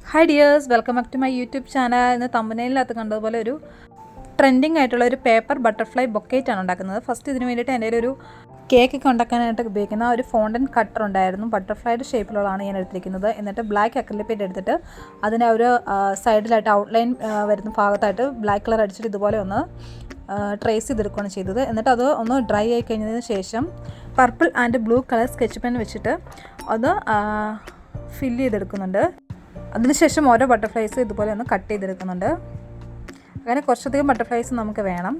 Hi dears, welcome back to my YouTube channel. ഇന്ന് തമ്പനയിലകത്ത് കണ്ടതുപോലെ ഒരു ട്രെൻഡിങ് ആയിട്ടുള്ള ഒരു പേപ്പർ ബട്ടർഫ്ലൈ ബൊക്കേറ്റാണ് ഉണ്ടാക്കുന്നത്. ഫസ്റ്റ് ഇതിന് വേണ്ടിയിട്ട് എൻ്റെ ഒരു കേക്കൊക്കെ ഉണ്ടാക്കാനായിട്ട് ഉപയോഗിക്കുന്ന ഒരു ഫോണ്ടൻ കട്ടർ ഉണ്ടായിരുന്നു. ബട്ടർഫ്ലൈയുടെ ഷേപ്പിലുള്ളതാണ് ഞാൻ എടുത്തിരിക്കുന്നത്. എന്നിട്ട് ബ്ലാക്ക് അക്രിലിക് പെയിൻറ്റ് എടുത്തിട്ട് അതിൻ്റെ ഒരു സൈഡിലായിട്ട് ഔട്ട്ലൈൻ വരുന്ന ഭാഗത്തായിട്ട് ബ്ലാക്ക് കളർ അടിച്ചിട്ട് ഇതുപോലെ ഒന്ന് ട്രേസ് ചെയ്തെടുക്കുകയാണ് ചെയ്തത്. എന്നിട്ട് അത് ഒന്ന് ഡ്രൈ ആയി കഴിഞ്ഞതിന് ശേഷം purple and blue colour sketch pen വെച്ചിട്ട് അത് ഫില്ല് ചെയ്തെടുക്കുന്നുണ്ട്. അതിനുശേഷം ഓരോ ബട്ടർഫ്ലൈസ് ഇതുപോലെ ഒന്ന് കട്ട് ചെയ്തെടുക്കുന്നുണ്ട്. അങ്ങനെ കുറച്ചധികം ബട്ടർഫ്ലൈസ് നമുക്ക് വേണം.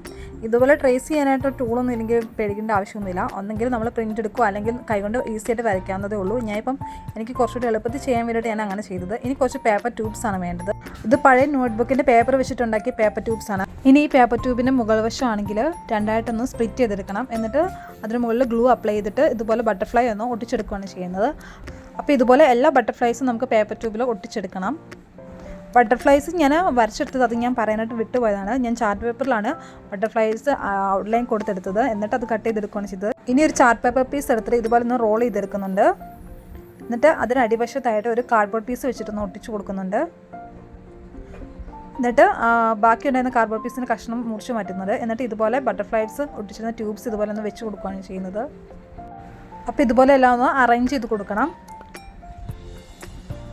ഇതുപോലെ ട്രേസ് ചെയ്യാനായിട്ട് ടൂളൊന്നും ഇല്ലെങ്കിൽ പേടിക്കേണ്ട ആവശ്യമൊന്നുമില്ല. ഒന്നെങ്കിൽ നമ്മൾ പ്രിൻ്റ് എടുക്കുക, അല്ലെങ്കിൽ കൈകൊണ്ട് ഈസി ആയിട്ട് വരയ്ക്കാവുന്നതേ ഉള്ളൂ. എനിക്ക് കുറച്ചുകൂടി എളുപ്പത്തിൽ ചെയ്യാൻ വേണ്ടിയിട്ട് ഞാൻ അങ്ങനെ ചെയ്തത്. ഇനി കുറച്ച് പേപ്പർ ട്യൂബ്സാണ് വേണ്ടത്. ഇത് പഴയ നോട്ട്ബുക്കിൻ്റെ പേപ്പർ വെച്ചിട്ടുണ്ടാക്കിയ പേപ്പർ ട്യൂബ്സാണ്. ഇനി ഈ പേപ്പർ ട്യൂബിൻ്റെ മുകൾ വശമാണെങ്കിൽ രണ്ടായിട്ടൊന്ന് സ്പ്ലിറ്റ് ചെയ്തെടുക്കണം. എന്നിട്ട് അതിന് മുകളിൽ ഗ്ലൂ അപ്ലൈ ചെയ്തിട്ട് ഇതുപോലെ ബട്ടർഫ്ലൈ ഒന്ന് ഒട്ടിച്ചെടുക്കുകയാണ് ചെയ്യുന്നത്. അപ്പോൾ ഇതുപോലെ എല്ലാ ബട്ടർഫ്ലൈസും നമുക്ക് പേപ്പർ ട്യൂബിൽ ഒട്ടിച്ചെടുക്കണം. ബട്ടർഫ്ലൈസ് ഞാൻ വരച്ചെടുത്തത് അത് ഞാൻ പറയാനായിട്ട് വിട്ടുപോയതാണ്. ഞാൻ ചാർട്ട് പേപ്പറിലാണ് ബട്ടർഫ്ലൈസ് ഔട്ട്ലൈൻ കൊടുത്തെടുത്തത്. എന്നിട്ട് അത് കട്ട് ചെയ്തെടുക്കുകയാണ് ചെയ്തത്. ഇനി ഒരു ചാർട്ട് പേപ്പർ പീസ് എടുത്തിട്ട് ഇതുപോലെ ഒന്ന് റോൾ ചെയ്തെടുക്കുന്നുണ്ട്. എന്നിട്ട് അതിന് അടിവശത്തായിട്ട് ഒരു കാർഡ്ബോർഡ് പീസ് വെച്ചിട്ടൊന്ന് ഒട്ടിച്ചു കൊടുക്കുന്നുണ്ട്. എന്നിട്ട് ബാക്കി ഉണ്ടായിരുന്ന കാർഡ്ബോർഡ് പീസിന് കഷ്ണം മുറിച്ച് മാറ്റുന്നത്. എന്നിട്ട് ഇതുപോലെ ബട്ടർഫ്ലൈസ് ഒട്ടിച്ചിരുന്ന ട്യൂബ്സ് ഇതുപോലെ ഒന്ന് വെച്ച് കൊടുക്കുകയാണ് ചെയ്യുന്നത്. അപ്പോൾ ഇതുപോലെ എല്ലാം ഒന്ന് അറേഞ്ച് ചെയ്ത് കൊടുക്കണം.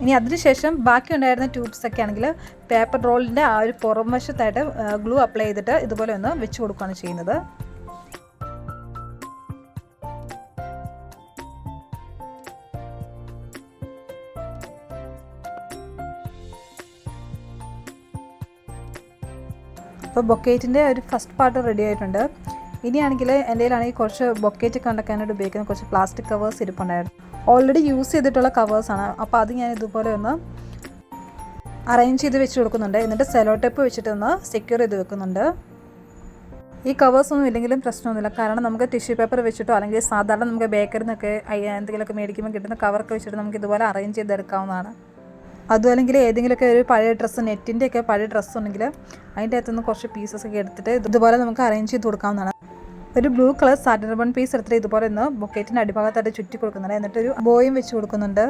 ഇനി അതിനുശേഷം ബാക്കി ഉണ്ടായിരുന്ന ട്യൂബ്സൊക്കെ ആണെങ്കിൽ പേപ്പർ റോളിൻ്റെ ആ ഒരു പുറം വശത്തായിട്ട് ഗ്ലൂ അപ്ലൈ ചെയ്തിട്ട് ഇതുപോലെ ഒന്ന് വെച്ച് കൊടുക്കുകയാണ് ചെയ്യുന്നത്. അപ്പോൾ ബൊക്കേറ്റിൻ്റെ ഒരു ഫസ്റ്റ് പാർട്ട് റെഡി ആയിട്ടുണ്ട്. ഇനിയാണെങ്കിൽ എൻ്റെ കയ്യിലാണെങ്കിൽ കുറച്ച് ബൊക്കേറ്റൊക്കെ ഉണ്ടാക്കാനായിട്ട് ഉപയോഗിക്കുന്ന കുറച്ച് പ്ലാസ്റ്റിക് കവേഴ്സ് ഇരിപ്പുണ്ടായിരുന്നു. ഓൾറെഡി യൂസ് ചെയ്തിട്ടുള്ള കവേഴ്സാണ്. അപ്പോൾ അത് ഞാൻ ഇതുപോലെ ഒന്ന് അറേഞ്ച് ചെയ്ത് വെച്ച് കൊടുക്കുന്നുണ്ട്. എന്നിട്ട് സെലോ ടേപ്പ് വെച്ചിട്ടൊന്ന് സെക്യൂർ ചെയ്ത് വെക്കുന്നുണ്ട്. ഈ കവേഴ്സൊന്നും ഇല്ലെങ്കിലും പ്രശ്നമൊന്നുമില്ല. കാരണം നമുക്ക് ടിഷ്യൂ പേപ്പർ വെച്ചിട്ടോ അല്ലെങ്കിൽ സാധാരണ നമുക്ക് ബേക്കറിൽ നിന്നൊക്കെ എന്തെങ്കിലുമൊക്കെ മേടിക്കുമ്പോൾ കിട്ടുന്ന കവറൊക്കെ വെച്ചിട്ട് നമുക്ക് ഇതുപോലെ അറേഞ്ച് ചെയ്തെടുക്കാവുന്നതാണ്. അതും അല്ലെങ്കിൽ ഏതെങ്കിലുമൊക്കെ ഒരു പഴയ ഡ്രസ്സ്, നെറ്റിൻ്റെയൊക്കെ പഴയ ഡ്രസ്സ് ഉണ്ടെങ്കിൽ അതിൻ്റെ അകത്തുനിന്ന് കുറച്ച് പീസസൊക്കെ എടുത്തിട്ട് ഇതുപോലെ നമുക്ക് അറേഞ്ച് ചെയ്ത് കൊടുക്കാവുന്നതാണ്. ഒരു blue colour satin ribbon piece എടുത്തിട്ട് ഇതുപോലെ ഒന്ന് ബൊക്കേറ്റിൻ്റെ അടിഭാഗത്തായിട്ട് ചുറ്റി കൊടുക്കുന്നുണ്ട്. എന്നിട്ടൊരു ബോയും വെച്ച് കൊടുക്കുന്നുണ്ട്.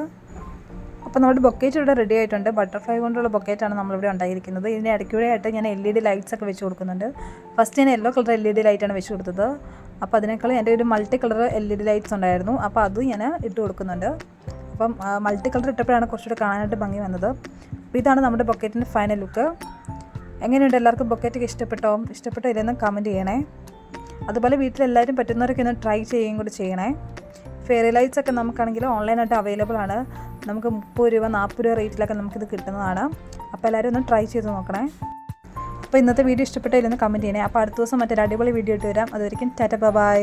അപ്പോൾ നമ്മുടെ ബൊക്കേറ്റ് ഇവിടെ റെഡി ആയിട്ടുണ്ട്. ബട്ടർഫ്ലൈ കൊണ്ടുള്ള ബൊക്കേറ്റാണ് നമ്മളിവിടെ ഉണ്ടായിരിക്കുന്നത്. ഇതിൻ്റെ ഇടയ്ക്കൂടെ ആയിട്ട് ഞാൻ LED ലൈറ്റ്സ് ഒക്കെ വെച്ച് കൊടുക്കുന്നുണ്ട്. ഫസ്റ്റ് ഞാൻ യെല്ലോ കളർ LED ലൈറ്റാണ് വെച്ച് കൊടുത്തത്. അപ്പോൾ അതിനേക്കാൾ എൻ്റെ ഒരു മൾട്ടി കളർ LED ലൈറ്റ്സ് ഉണ്ടായിരുന്നു. അപ്പോൾ അതും ഞാൻ ഇട്ട് കൊടുക്കുന്നുണ്ട്. അപ്പം മൾട്ടി കളർ ഇട്ടപ്പോഴാണ് കുറച്ചുകൂടി കാണാനായിട്ട് ഭംഗി വന്നത്. അപ്പോൾ ഇതാണ് നമ്മുടെ ബൊക്കേറ്റിൻ്റെ ഫൈനൽ ലുക്ക്. എങ്ങനെയുണ്ട്? എല്ലാവർക്കും ബൊക്കേറ്റൊക്കെ ഇഷ്ടപ്പെട്ടോ ഇല്ലെന്ന് കമൻറ്റ് ചെയ്യണേ. അതുപോലെ വീട്ടിലെല്ലാവരും പറ്റുന്നവരൊക്കെ ഒന്ന് ട്രൈ ചെയ്യുകയും കൂടി ചെയ്യണേ. ഫെയറി ലൈറ്റ്സ് ഒക്കെ നമുക്കാണെങ്കിൽ ഓൺലൈനായിട്ട് അവൈലബിൾ ആണ്. നമുക്ക് 30 രൂപ 40 രൂപ റേറ്റിലൊക്കെ നമുക്കിത് കിട്ടുന്നതാണ്. അപ്പോൾ എല്ലാവരും ഒന്ന് ട്രൈ ചെയ്ത് നോക്കണേ. അപ്പോൾ ഇന്നത്തെ വീഡിയോ ഇഷ്ടപ്പെട്ടില്ലെന്ന് കമൻറ്റ് ചെയ്യണേ. അപ്പോൾ അടുത്ത ദിവസം മറ്റൊരു അടിപൊളി വീഡിയോ ഇട്ട് വരാം. അതുവരെയും ടാറ്റ ബൈ.